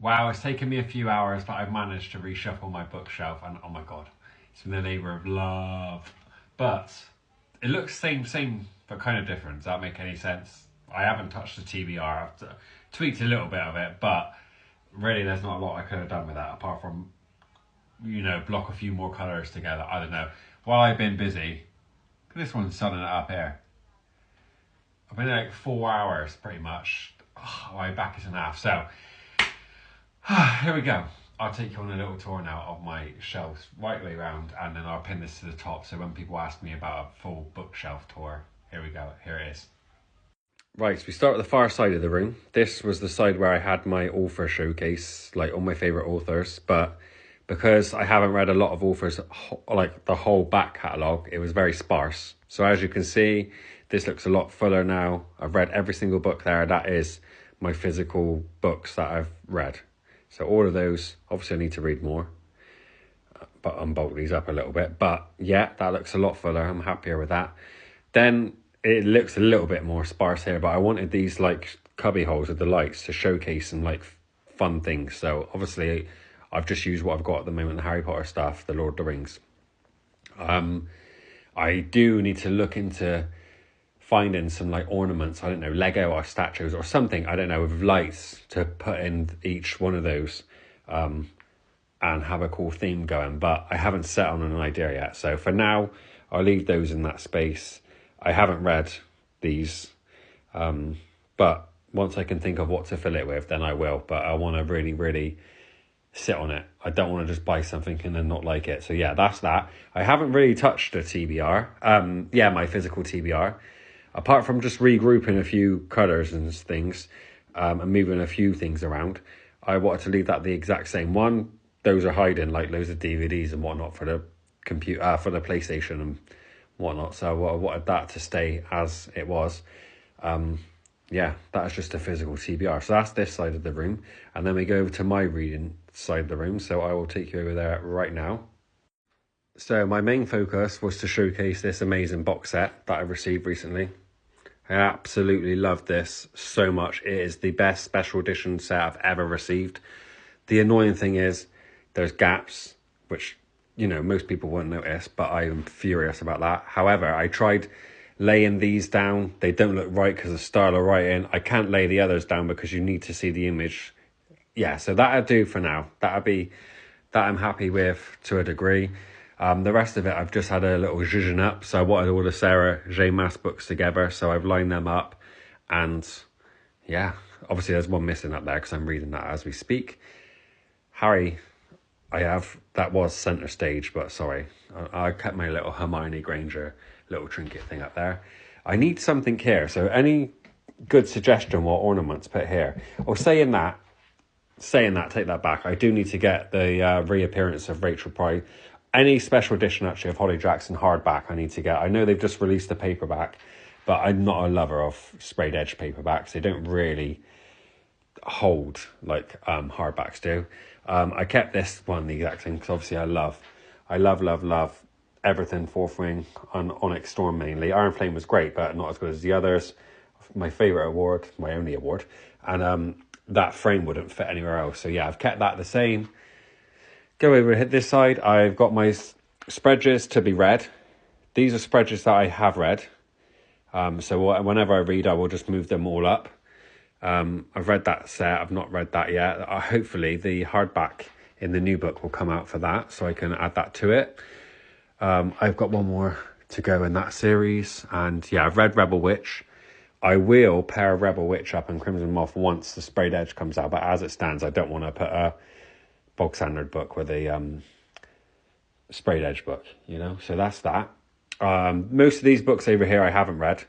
Wow, it's taken me a few hours, but I've managed to reshuffle my bookshelf, and oh my god, it's been a labour of love. But it looks same, but kind of different. Does that make any sense? I haven't touched the TBR. I've tweaked a little bit of it, but really, there's not a lot I could have done with that apart from, block a few more colours together. I don't know. While I've been busy, this one's sunning it up here. I've been like 4 hours pretty much. Oh, my back is in half. So here we go. I'll take you on a little tour now of my shelves right way around, and then I'll pin this to the top. So when people ask me about a full bookshelf tour, here we go. Here it is. Right, so we start at the far side of the room. This was the side where I had my author showcase, like all my favourite authors. But because I haven't read a lot of authors, like the whole back catalogue, it was very sparse. So as you can see, this looks a lot fuller now. I've read every single book there. That is my physical books that I've read. So all of those, obviously I need to read more, but unbolt these up a little bit. But yeah, that looks a lot fuller. I'm happier with that. Then it looks a little bit more sparse here, but I wanted these like cubby holes with the lights to showcase some like fun things. So obviously I've just used what I've got at the moment, the Harry Potter stuff, the Lord of the Rings. I do need to look into finding some like ornaments, I don't know, Lego or statues or something, I don't know, with lights to put in each one of those, and have a cool theme going. But I haven't set on an idea yet. So for now, I'll leave those in that space. I haven't read these, but once I can think of what to fill it with, then I will. But I want to really, really sit on it. I don't want to just buy something and then not like it. So yeah, that's that. I haven't really touched a TBR. My physical TBR. Apart from just regrouping a few colours and things, and moving a few things around, I wanted to leave that the exact same one. Those are hiding like loads of DVDs and whatnot for the computer, for the PlayStation and whatnot. So I wanted that to stay as it was. That's just a physical TBR. So that's this side of the room. And then we go over to my reading side of the room. So I will take you over there right now. So my main focus was to showcase this amazing box set that I received recently. I absolutely love this so much. It is the best special edition set I've ever received. The annoying thing is there's gaps, which, most people won't notice, but I am furious about that. However, I tried laying these down. They don't look right because of style of writing. I can't lay the others down because you need to see the image. Yeah, so that'll do for now. That I'm happy with to a degree. The rest of it, I've just had a little zhuzhen up. So I wanted all the Sarah J. Maas books together. So I've lined them up. And yeah, obviously there's one missing up there because I'm reading that as we speak. Harry, that was centre stage, but sorry. I kept my little Hermione Granger little trinket thing up there. I need something here. So any good suggestion what ornaments put here? Or saying that, take that back. I do need to get the reappearance of Rachel Pry. Any special edition, actually, of Holly Jackson hardback I need to get. I know they've just released the paperback, but I'm not a lover of sprayed edge paperbacks. They don't really hold like hardbacks do. I kept this one the exact same because obviously I love everything Fourth Wing on Onyx Storm mainly. Iron Flame was great, but not as good as the others. My favourite award, my only award. And that frame wouldn't fit anywhere else. So yeah, I've kept that the same. Go over and hit this side. I've got my spreadsheets to be read. These are spreadsheets that I have read. So whenever I read, I will just move them all up. I've read that set. I've not read that yet. Hopefully the hardback in the new book will come out for that, so I can add that to it. I've got one more to go in that series. And yeah, I've read Rebel Witch. I will pair Rebel Witch up and Crimson Moth once the sprayed edge comes out. But as it stands, I don't want to put a bog standard book with a sprayed edge book, so that's that. Most of these books over here I haven't read,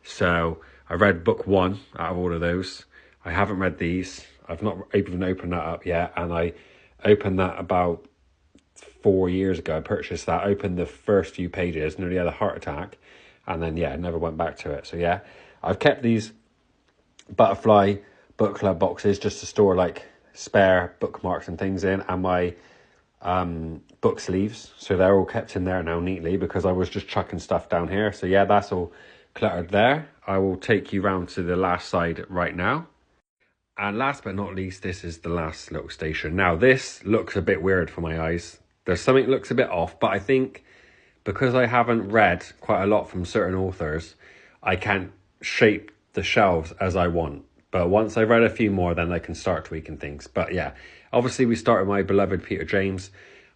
so I read book 1 out of all of those. I haven't read these. I've not even opened that up yet, and I opened that about 4 years ago. I purchased that, opened the first few pages, nearly had a heart attack, and then never went back to it. So yeah, I've kept these butterfly book club boxes just to store like spare bookmarks and things in, and my book sleeves, so they're all kept in there now neatly because I was just chucking stuff down here. So yeah, that's all cluttered there. I will take you round to the last side right now. And last but not least, this is the last little station. Now, this looks a bit weird for my eyes. There's something that looks a bit off, but I think because I haven't read quite a lot from certain authors, I can't shape the shelves as I want. But once I've read a few more, then I can start tweaking things. But yeah, obviously we start with my beloved Peter James.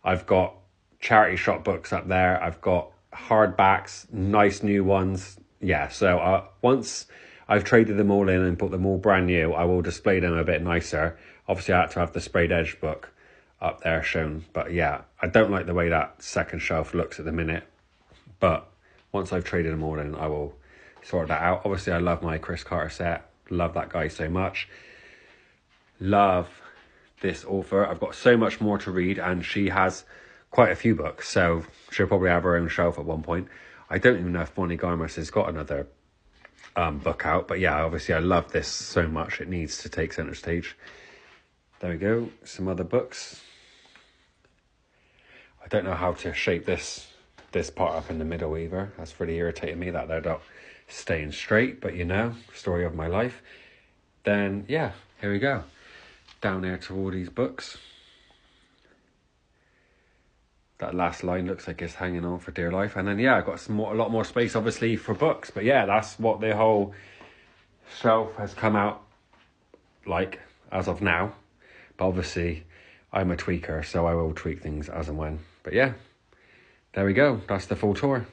I've got charity shop books up there. I've got hardbacks, nice new ones. Yeah, so once I've traded them all in and put them all brand new, I will display them a bit nicer. Obviously, I had to have the sprayed edge book up there shown. But yeah, I don't like the way that second shelf looks at the minute. But once I've traded them all in, I will sort that out. Obviously, I love my Chris Carter set. Love that guy so much. Love this author. I've got so much more to read, and she has quite a few books, so she'll probably have her own shelf at one point. I don't even know if Bonnie Garmus has got another book out, but yeah, obviously I love this so much. It needs to take center stage. There we go. Some other books. I don't know how to shape this part up in the middle either. That's really irritating me that they're not staying straight, but you know, story of my life. Then yeah, here we go. Down there to all these books. That last line looks like it's hanging on for dear life. And then yeah, I got a lot more space obviously for books. But yeah, that's what the whole shelf has come out like as of now. But obviously I'm a tweaker, so I will tweak things as and when. But yeah, there we go. That's the full tour.